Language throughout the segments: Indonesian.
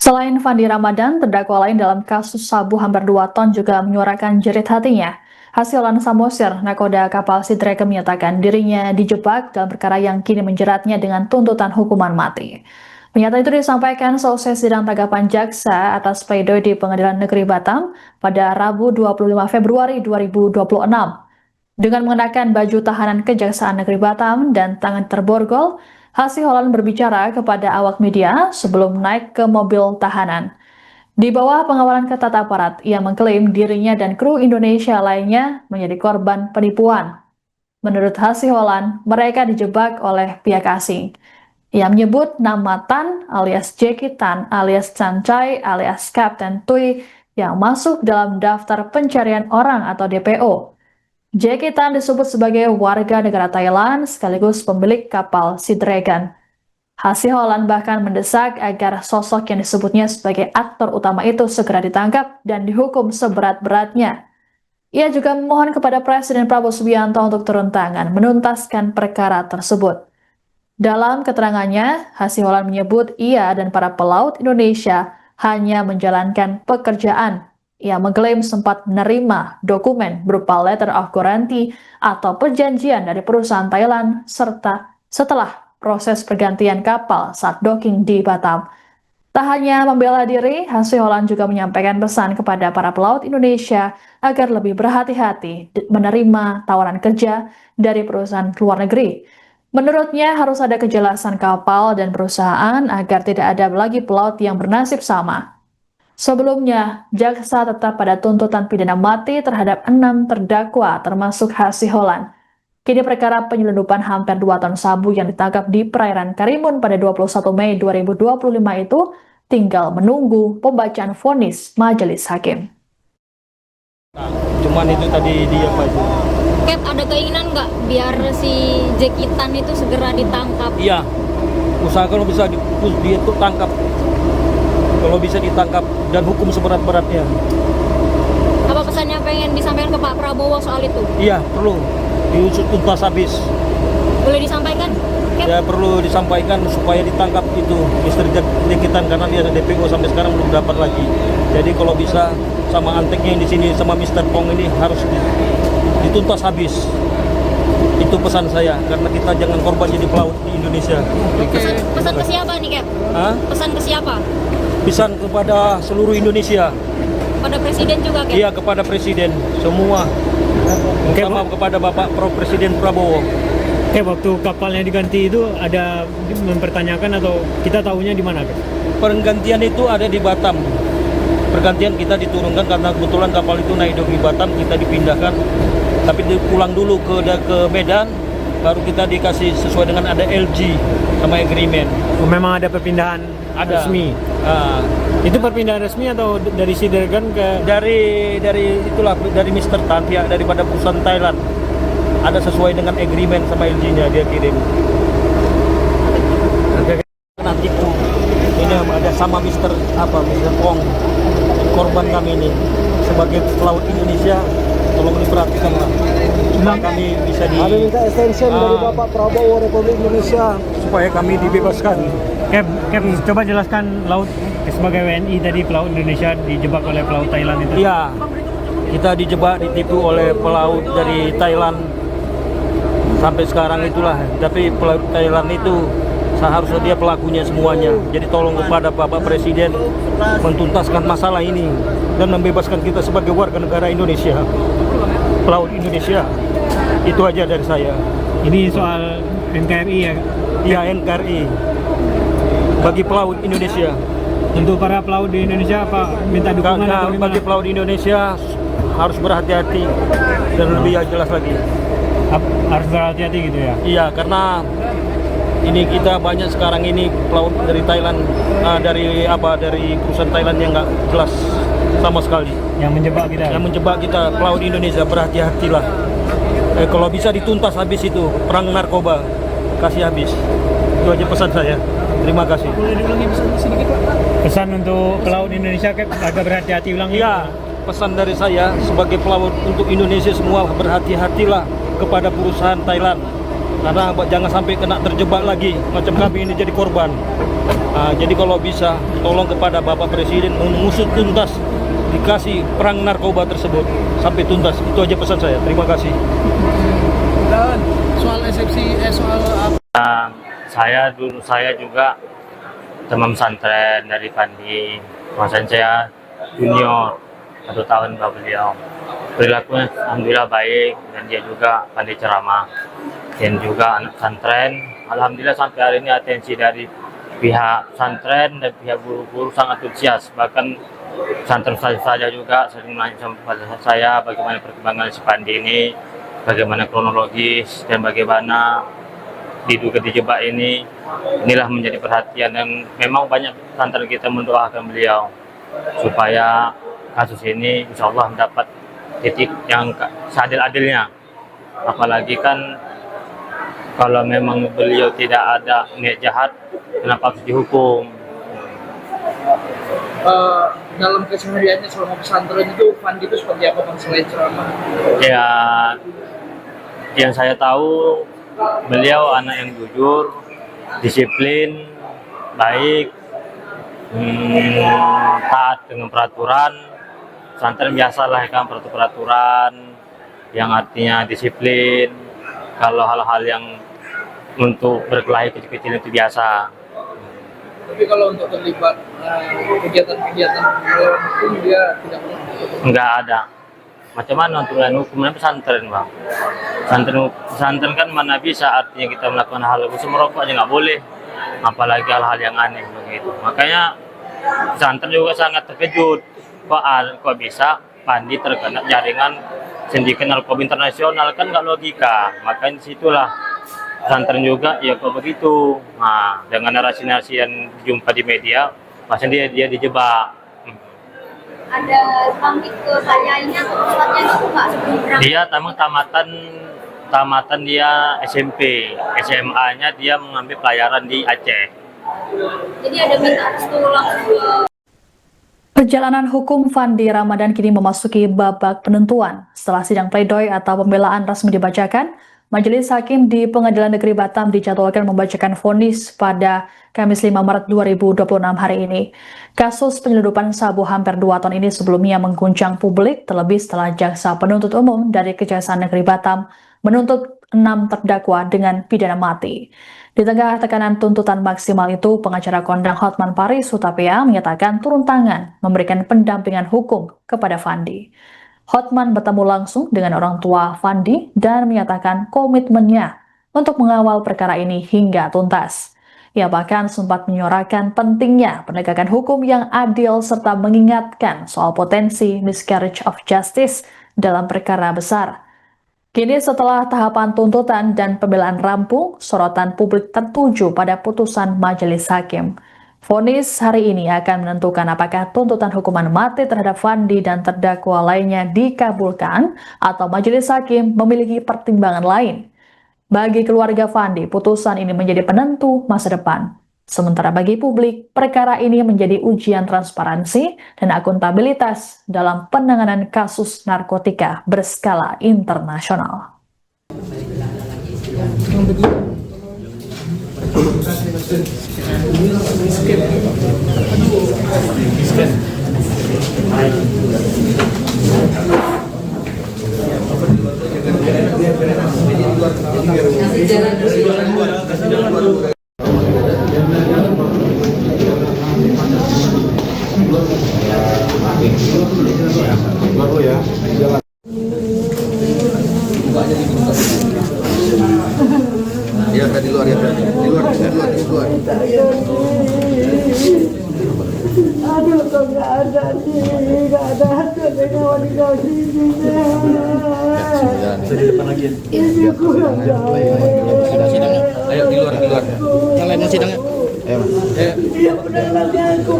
Selain Fandi Ramadan, terdakwa lain dalam kasus sabu hampir 2 ton juga menyuarakan jerit hatinya. Hasilan Samosir, nakoda kapal Sidrake menyatakan dirinya dijebak dalam perkara yang kini menjeratnya dengan tuntutan hukuman mati. Pernyataan itu disampaikan selesai sidang tanggapan jaksa atas pledoi di Pengadilan Negeri Batam pada Rabu 25 Februari 2026. Dengan mengenakan baju tahanan Kejaksaan Negeri Batam dan tangan terborgol, Hasiholan berbicara kepada awak media sebelum naik ke mobil tahanan. Di bawah pengawalan ketat aparat, ia mengklaim dirinya dan kru Indonesia lainnya menjadi korban penipuan. Menurut Hasiholan, mereka dijebak oleh pihak asing. Ia menyebut nama Tan alias Jackie Tan alias Chan Chai alias Captain Tui yang masuk dalam daftar pencarian orang atau DPO. Jackie Tan disebut sebagai warga negara Thailand sekaligus pemilik kapal Sea Dragon. Hasiholan bahkan mendesak agar sosok yang disebutnya sebagai aktor utama itu segera ditangkap dan dihukum seberat-beratnya. Ia juga memohon kepada Presiden Prabowo Subianto untuk turun tangan menuntaskan perkara tersebut. Dalam keterangannya, Hasiholan menyebut ia dan para pelaut Indonesia hanya menjalankan pekerjaan. Ia mengklaim sempat menerima dokumen berupa letter of guarantee atau perjanjian dari perusahaan Thailand serta setelah proses pergantian kapal saat docking di Batam. Tak hanya membela diri, Hasiholan juga menyampaikan pesan kepada para pelaut Indonesia agar lebih berhati-hati menerima tawaran kerja dari perusahaan luar negeri. Menurutnya harus ada kejelasan kapal dan perusahaan agar tidak ada lagi pelaut yang bernasib sama. Sebelumnya, jaksa tetap pada tuntutan pidana mati terhadap 6 terdakwa termasuk Hasiholan. Kini perkara penyelundupan hampir 2 ton sabu yang ditangkap di perairan Karimun pada 21 Mei 2025 itu tinggal menunggu pembacaan vonis majelis hakim. Cuman itu tadi dia Pak. Cap, ada keinginan nggak biar si Jackie Tan itu segera ditangkap? Iya, usahakan bisa dia itu tangkap. Kalau bisa ditangkap dan hukum seberat-beratnya. Apa pesannya pengen disampaikan ke Pak Prabowo soal itu? Iya, perlu diusut tuntas habis. Boleh disampaikan? Cap? Ya perlu disampaikan supaya ditangkap itu Mr. Jackie Tan karena dia DPO sampai sekarang belum dapat lagi. Jadi kalau bisa sama anteknya yang di sini sama Mr. Pong ini harus dituntas habis. Itu pesan saya karena kita jangan korban jadi pelaut di Indonesia. Pesan ke siapa nih, Cap? Hah? Pesan ke siapa? Pesan kepada seluruh Indonesia. Pada presiden juga, Cap? Iya, kepada presiden semua. Sama kepada Bapak Presiden Prabowo. Waktu kapalnya diganti itu ada mempertanyakan atau kita tahunya di mana? Pergantian itu ada di Batam. Pergantian kita diturunkan karena kebetulan kapal itu naik di Batam, kita dipindahkan. Tapi pulang dulu ke Medan, baru kita dikasih sesuai dengan ada LG sama agreement. Memang ada perpindahan resmi. Itu perpindahan resmi atau dari Sea Dragon ke dari Mr. Tan pihak daripada perusahaan Thailand. Ada sesuai dengan agreement sama LG-nya dia kirim. Nanti ini ada sama Mr. Pong, korban kami ini sebagai pelaut Indonesia, tolong diperhatikan lah. Cuma kami bisa Ada minta extension dari Bapak Prabowo Republik Indonesia supaya kami dibebaskan. Cap, coba jelaskan laut sebagai WNI tadi pelaut Indonesia dijebak oleh pelaut Thailand itu. Iya, kita dijebak, ditipu oleh pelaut dari Thailand sampai sekarang itulah. Tapi pelaut Thailand itu seharusnya dia pelakunya semuanya. Jadi tolong kepada Bapak Presiden mentuntaskan masalah ini dan membebaskan kita sebagai warga negara Indonesia, pelaut Indonesia. Itu aja dari saya. Ini soal NKRI ya? Iya, NKRI bagi pelaut Indonesia. Untuk para pelaut di Indonesia apa minta dukungan atau gimana? Bagi pelaut di Indonesia harus berhati-hati dan lebih jelas lagi. Harus berhati-hati gitu ya? Iya, karena ini kita banyak sekarang ini pelaut dari Thailand, dari perusahaan Thailand yang nggak jelas sama sekali. Yang menjebak kita? Yang menjebak kita, pelaut Indonesia, berhati-hatilah. Kalau bisa dituntas habis itu, perang narkoba, kasih habis. Itu aja pesan saya. Terima kasih. Boleh diulangi pesan sedikit, Pak? Pesan untuk pelaut Indonesia agak berhati-hati ulang. Iya, pesan dari saya sebagai pelaut untuk Indonesia semua, berhati-hatilah kepada perusahaan Thailand. Karena jangan sampai kena terjebak lagi macam kami ini jadi korban. Jadi kalau bisa tolong kepada Bapak Presiden mengusut tuntas, dikasih perang narkoba tersebut sampai tuntas. Itu aja pesan saya. Terima kasih. Dan soal eksepsi, soal apa? Saya juga teman pesantren dari Fandi. Maksudnya saya junior 1 tahun bawah beliau. Perilakunya alhamdulillah baik, dan dia juga pandai ceramah. Dan juga anak pesantren, alhamdulillah sampai hari ini atensi dari pihak pesantren dan pihak guru-guru sangat antusias. Bahkan pesantren saja juga sering menanyakan kepada saya bagaimana perkembangan si Pandi ini, bagaimana kronologis, dan bagaimana diduga dijebak ini. Inilah menjadi perhatian, dan memang banyak pesantren kita mendoakan beliau supaya kasus ini insya Allah mendapat titik yang seadil-adilnya. Apalagi kan kalau memang beliau tidak ada niat jahat, kenapa harus dihukum? Dalam kesehariannya selama pesantren itu Fandi itu seperti apa Bang selain ceramah? Ya, yang saya tahu beliau anak yang jujur, disiplin, baik, taat dengan peraturan. Pesantren biasalah kan, peraturan yang artinya disiplin. Kalau hal-hal yang untuk berkelahi kecil-kecil itu biasa. Tapi kalau untuk terlibat kegiatan-kegiatan melawan hukum dia tidak pernah. Enggak ada. Macam mana untuk melawan hukum? Pesantren, Bang. Pesantren kan mana bisa artinya kita melakukan hal khusus, merokok aja nggak boleh. Apalagi hal-hal yang aneh begitu. Makanya pesantren juga sangat terkejut. Kok bisa Pandi terkena jaringan sindikat narkoba internasional, kan nggak logika. Makanya disitulah pesantren juga ya kok begitu. Nah, dengan narasi-narasi yang dijumpa di media, maksudnya dia dijebak. Ada pamit ke saya ini atau tempatnya itu nggak sebelum berangkat? Dia tamatan dia SMP, SMA-nya dia mengambil pelayaran di Aceh. Jadi ada minta restu langsung ke Perjalanan hukum Fandi Ramadan kini memasuki babak penentuan. Setelah sidang pledoi atau pembelaan resmi dibacakan, Majelis Hakim di Pengadilan Negeri Batam dijadwalkan membacakan vonis pada Kamis 5 Maret 2026 hari ini. Kasus penyelundupan sabu hampir 2 ton ini sebelumnya mengguncang publik, terlebih setelah Jaksa Penuntut Umum dari Kejaksaan Negeri Batam menuntut 6 terdakwa dengan pidana mati. Di tengah tekanan tuntutan maksimal itu, pengacara kondang Hotman Paris Hutapea menyatakan turun tangan memberikan pendampingan hukum kepada Fandi. Hotman bertemu langsung dengan orang tua Fandi dan menyatakan komitmennya untuk mengawal perkara ini hingga tuntas. Ia bahkan sempat menyuarakan pentingnya penegakan hukum yang adil serta mengingatkan soal potensi miscarriage of justice dalam perkara besar. Kini setelah tahapan tuntutan dan pembelaan rampung, sorotan publik tertuju pada putusan Majelis Hakim. Vonis hari ini akan menentukan apakah tuntutan hukuman mati terhadap Fandi dan terdakwa lainnya dikabulkan atau Majelis Hakim memiliki pertimbangan lain. Bagi keluarga Fandi, putusan ini menjadi penentu masa depan. Sementara bagi publik, perkara ini menjadi ujian transparansi dan akuntabilitas dalam penanganan kasus narkotika berskala internasional. Ya, di luar ya. Di luar. Aduh, kok nggak ada sih, nggak ada hasilnya kawan kau sini. Di depan lagi. Ini kurang jauh. Ayo di luar. Yang lain sidangnya. Ayo. Dia penangannya aku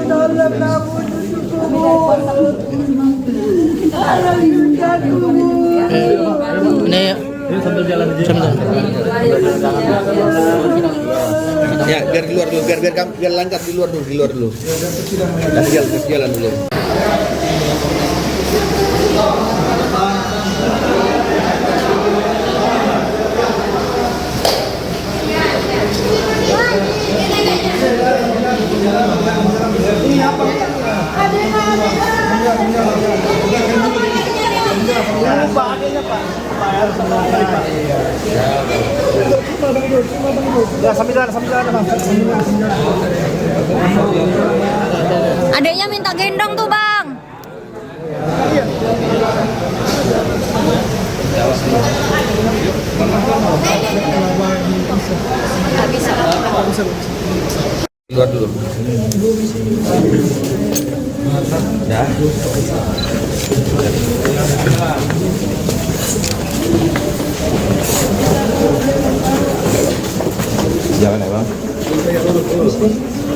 tolong kamu Ini sambil jalan aja. Ya, biar di luar dulu, biar lancar di luar dulu. Kasih jalan dulu. Ya, sambil jalan bang. Adeknya minta gendong tuh bang. Nggak bisa. Keluar dulu. Ya. Jalan ya bang.